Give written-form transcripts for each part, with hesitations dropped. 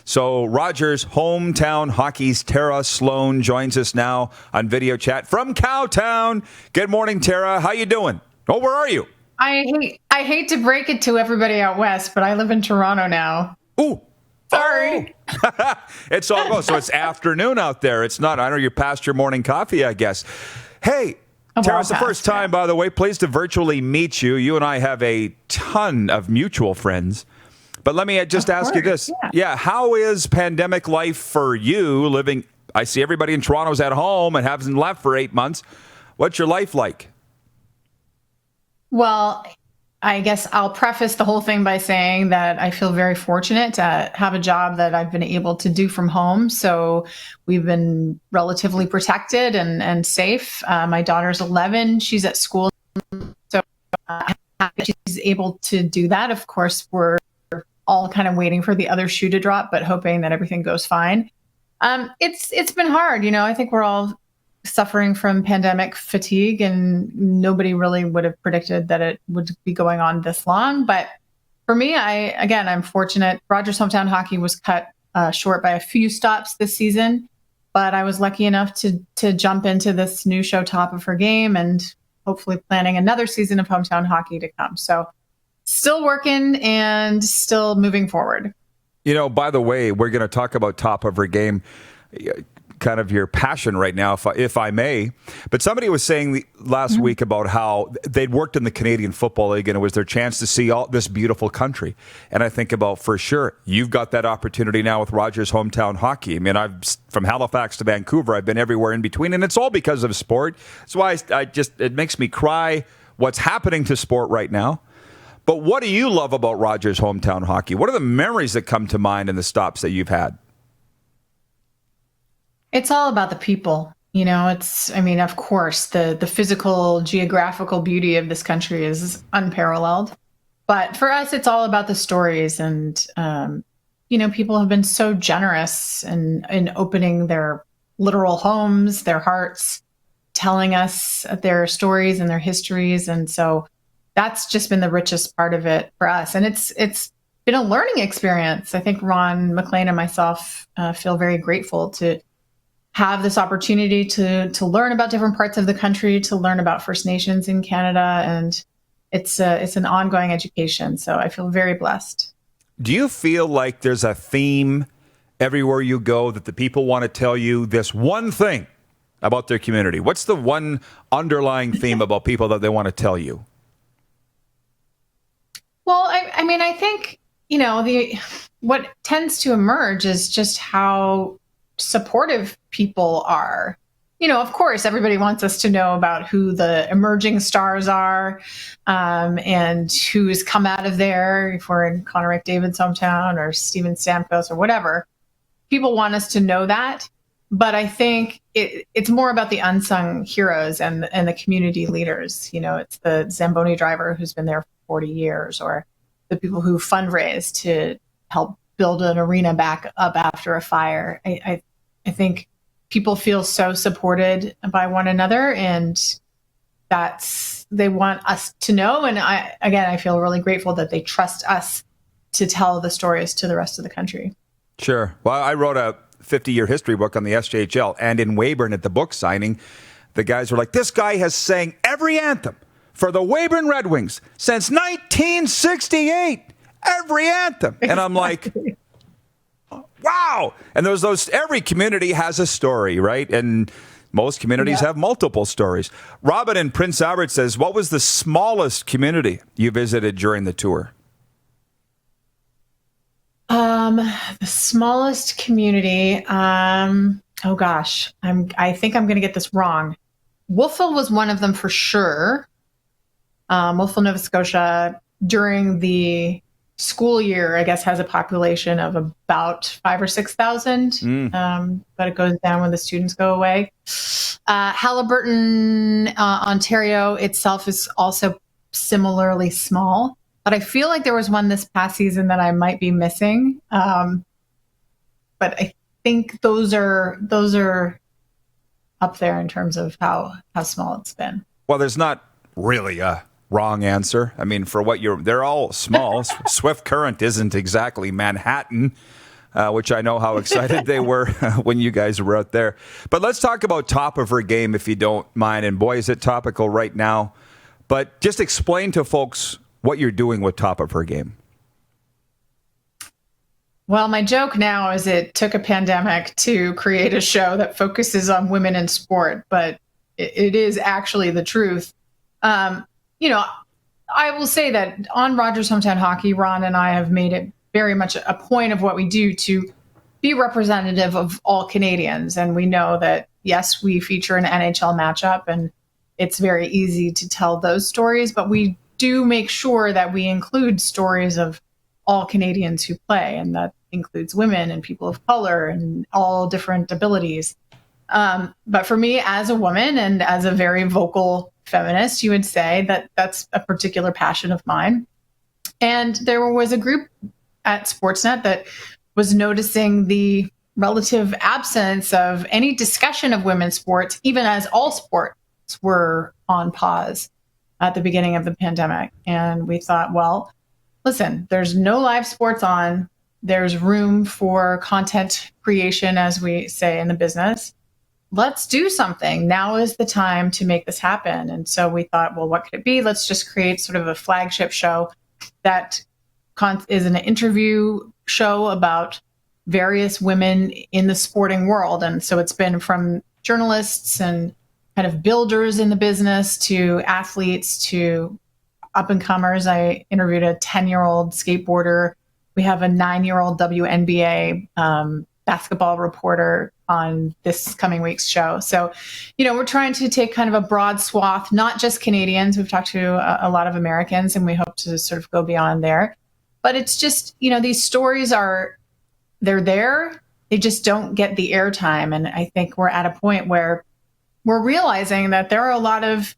So Rogers hometown hockey's Tara Slone joins us now on video chat from Cowtown. Good morning, Tara. How you doing? Oh, where are you? I hate to break it to everybody out west, but I live in Toronto now. Ooh. Sorry. Oh. It's almost, so it's afternoon out there. It's not, I know you're past your morning coffee, I guess. Hey, Tara, it's the first time, by the way. Pleased to virtually meet you. You and I have a ton of mutual friends. But let me just ask you this. Yeah, how is pandemic life for you living? I see everybody in Toronto's at home and hasn't left for 8 months. What's your life like? Well, I guess I'll preface the whole thing by saying that I feel very fortunate to have a job that I've been able to do from home. So we've been relatively protected and safe. My daughter's 11. She's at school. So she's able to do that. Of course, we're all kind of waiting for the other shoe to drop, but hoping that everything goes fine. It's been hard. I think we're all suffering from pandemic fatigue, and nobody really would have predicted that it would be going on this long. But for me, I'm fortunate. Rogers hometown hockey was cut short by a few stops this season, but I was lucky enough to jump into this new show, Top of Her Game, and hopefully planning another season of hometown hockey to come. So still working and still moving forward. By the way, we're going to talk about Top of Her Game, kind of your passion right now, if I may. But somebody was saying last week about how they'd worked in the Canadian Football League and it was their chance to see all this beautiful country. And I think about, for sure, you've got that opportunity now with Rogers hometown hockey. I mean, from Halifax to Vancouver, I've been everywhere in between, and it's all because of sport. That's why it makes me cry what's happening to sport right now. But what do you love about Rogers hometown hockey? What are the memories that come to mind in the stops that you've had? It's all about the people. Of course, the physical, geographical beauty of this country is unparalleled. But for us, it's all about the stories. And, people have been so generous in opening their literal homes, their hearts, telling us their stories and their histories. And so that's just been the richest part of it for us. And it's been a learning experience. I think Ron McLean and myself feel very grateful to have this opportunity to learn about different parts of the country, to learn about First Nations in Canada. And it's an ongoing education. So I feel very blessed. Do you feel like there's a theme everywhere you go that the people want to tell you this one thing about their community? What's the one underlying theme about people that they want to tell you? Well, I think, what tends to emerge is just how supportive people are. Of course, everybody wants us to know about who the emerging stars are, and who's come out of there. If we're in Connor McDavid's hometown or Steven Stamkos or whatever, people want us to know that. But I think it's more about the unsung heroes and the community leaders. It's the Zamboni driver who's been there for 40 years, or the people who fundraise to help build an arena back up after a fire. I think people feel so supported by one another, and they want us to know. And I feel really grateful that they trust us to tell the stories to the rest of the country. Sure. Well, I wrote a 50-year history book on the SJHL, and in Weyburn at the book signing, the guys were like, this guy has sang every anthem for the Weyburn Red Wings since 1968. Every anthem. And I'm like, wow. And every community has a story, right? And most communities have multiple stories. Robin in Prince Albert says, what was the smallest community you visited during the tour? The smallest community, oh gosh, I think I'm going to get this wrong. Wolfville was one of them for sure. Wolfville, Nova Scotia, during the school year, I guess, has a population of about 5,000 or 6,000, but it goes down when the students go away. Haliburton, Ontario itself is also similarly small, but I feel like there was one this past season that I might be missing. But I think those are up there in terms of how small it's been. Well, there's not really a wrong answer. I mean, for what they're all small. Swift Current isn't exactly Manhattan. which I know how excited they were when you guys were out there. But let's talk about top of her game, if you don't mind. And boy, is it topical right now. But just explain to folks what you're doing with top of her game. Well, my joke now is it took a pandemic to create a show that focuses on women in sport, but it is actually the truth. I will say that on Rogers Hometown Hockey, Ron and I have made it very much a point of what we do to be representative of all Canadians. And we know that, yes, we feature an NHL matchup, and it's very easy to tell those stories, but we do make sure that we include stories of all Canadians who play, and that includes women and people of color and all different abilities. But for me, as a woman and as a very vocal feminist, you would say that that's a particular passion of mine. And there was a group at Sportsnet that was noticing the relative absence of any discussion of women's sports, even as all sports were on pause at the beginning of the pandemic. And we thought, well, listen, there's no live sports on. There's room for content creation, as we say in the business. Let's do something. Now is the time to make this happen. And so we thought, well, what could it be? Let's just create sort of a flagship show that is an interview show about various women in the sporting world. And so it's been from journalists and kind of builders in the business to athletes to up-and-comers. I interviewed a 10-year-old skateboarder. We have a 9-year-old WNBA basketball reporter on this coming week's show. So, we're trying to take kind of a broad swath, not just Canadians. We've talked to a lot of Americans, and we hope to sort of go beyond there. But it's just, these stories they're there. They just don't get the airtime. And I think we're at a point where we're realizing that there are a lot of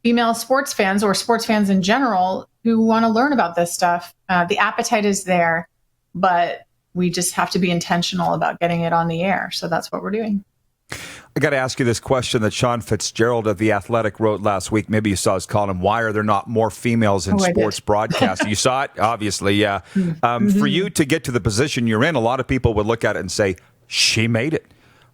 female sports fans or sports fans in general who want to learn about this stuff. The appetite is there, but we just have to be intentional about getting it on the air. So that's what we're doing. I got to ask you this question that Sean Fitzgerald of The Athletic wrote last week. Maybe you saw his column, why are there not more females in sports broadcasting? You saw it? Obviously, yeah. For you to get to the position you're in, a lot of people would look at it and say, she made it.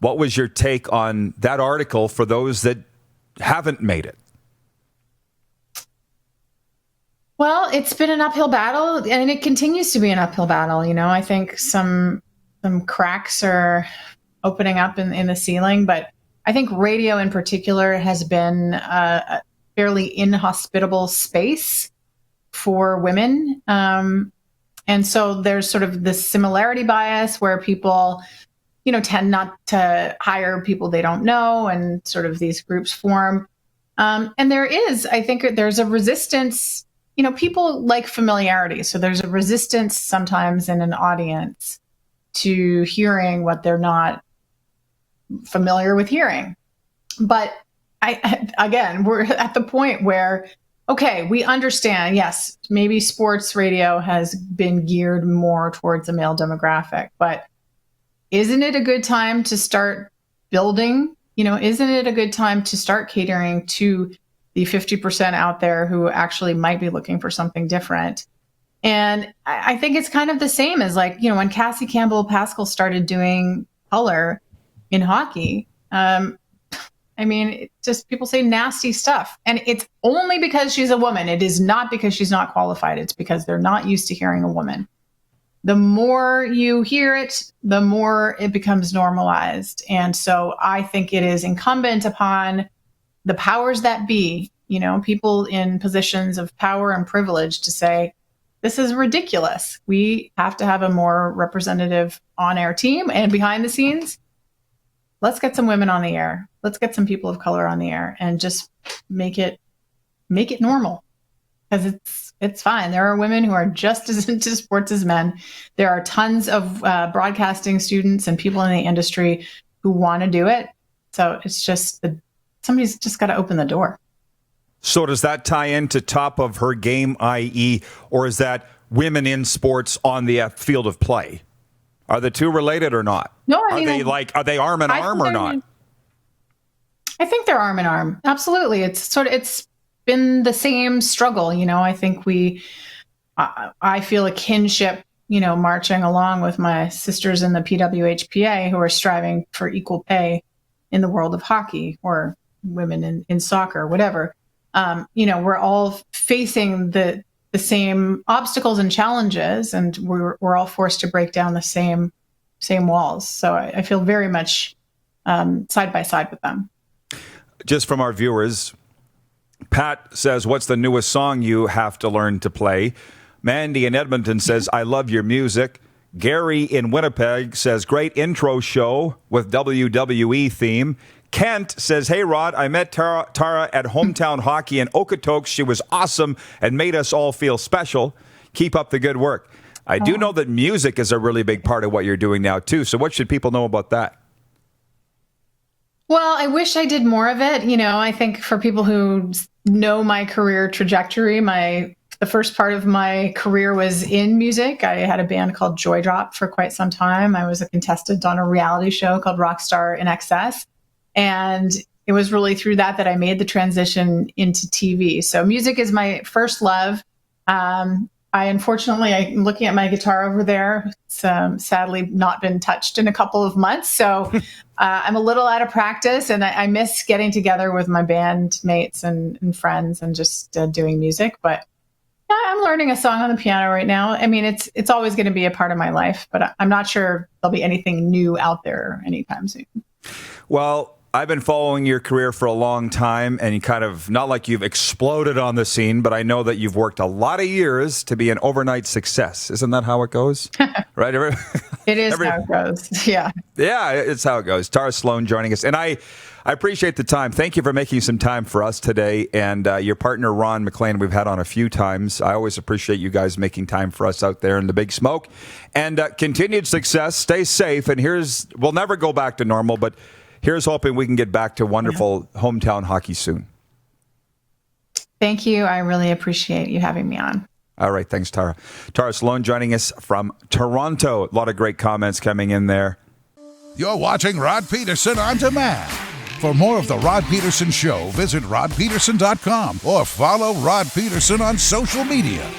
What was your take on that article for those that haven't made it? Well, it's been an uphill battle, and it continues to be an uphill battle. I think some cracks are opening up in the ceiling, but I think radio in particular has been a fairly inhospitable space for women. And so there's sort of this similarity bias where people, tend not to hire people they don't know, and sort of these groups form. And I think there's a resistance. People like familiarity. So there's a resistance sometimes in an audience to hearing what they're not familiar with hearing. But again, we're at the point where, okay, we understand, yes, maybe sports radio has been geared more towards a male demographic, but isn't it a good time to start building? Isn't it a good time to start catering to the 50% out there who actually might be looking for something different? And I think it's kind of the same as when Cassie Campbell Pascal started doing color in hockey. It's just people say nasty stuff. And it's only because she's a woman. It is not because she's not qualified. It's because they're not used to hearing a woman. The more you hear it, the more it becomes normalized. And so I think it is incumbent upon the powers that be, people in positions of power and privilege to say, this is ridiculous. We have to have a more representative on-air team, and behind the scenes, let's get some women on the air. Let's get some people of color on the air and just make it normal, because it's fine. There are women who are just as into sports as men. There are tons of broadcasting students and people in the industry who want to do it. So it's just somebody's just got to open the door. So does that tie into top of her game, i.e., or is that women in sports on the field of play? Are the two related or not? No, are they arm in arm or not? I think they're arm in arm. Absolutely. It's been the same struggle. I think I feel a kinship marching along with my sisters in the PWHPA who are striving for equal pay in the world of hockey or women in soccer, whatever. We're all facing the same obstacles and challenges, and we're all forced to break down the same walls. So I feel very much side by side with them. Just from our viewers, Pat says, what's the newest song you have to learn to play? Mandy in Edmonton says, I love your music. Gary in Winnipeg says, great intro show with WWE theme. Kent says, hey, Rod, I met Tara at Hometown Hockey in Okotoks. She was awesome and made us all feel special. Keep up the good work. I do know that music is a really big part of what you're doing now, too. So what should people know about that? Well, I wish I did more of it. I think for people who know my career trajectory, the first part of my career was in music. I had a band called Joy Drop for quite some time. I was a contestant on a reality show called Rockstar in Excess. And it was really through that I made the transition into TV. So music is my first love. I'm looking at my guitar over there. It's sadly not been touched in a couple of months. So I'm a little out of practice, and I miss getting together with my band mates and friends and just doing music. But yeah, I'm learning a song on the piano right now. I mean, it's always going to be a part of my life, but I'm not sure there'll be anything new out there anytime soon. Well, I've been following your career for a long time, and you kind of, not like you've exploded on the scene, but I know that you've worked a lot of years to be an overnight success. Isn't that how it goes? Right? It is how it goes. Yeah. Yeah, it's how it goes. Tara Slone joining us. And I appreciate the time. Thank you for making some time for us today. And your partner, Ron McLean, we've had on a few times. I always appreciate you guys making time for us out there in the big smoke. And continued success. Stay safe. And we'll never go back to normal, but here's hoping we can get back to wonderful hometown hockey soon. Thank you. I really appreciate you having me on. All right. Thanks, Tara. Tara Slone joining us from Toronto. A lot of great comments coming in there. You're watching Rod Pedersen On Demand. For more of The Rod Pedersen Show, visit rodpedersen.com or follow Rod Pedersen on social media.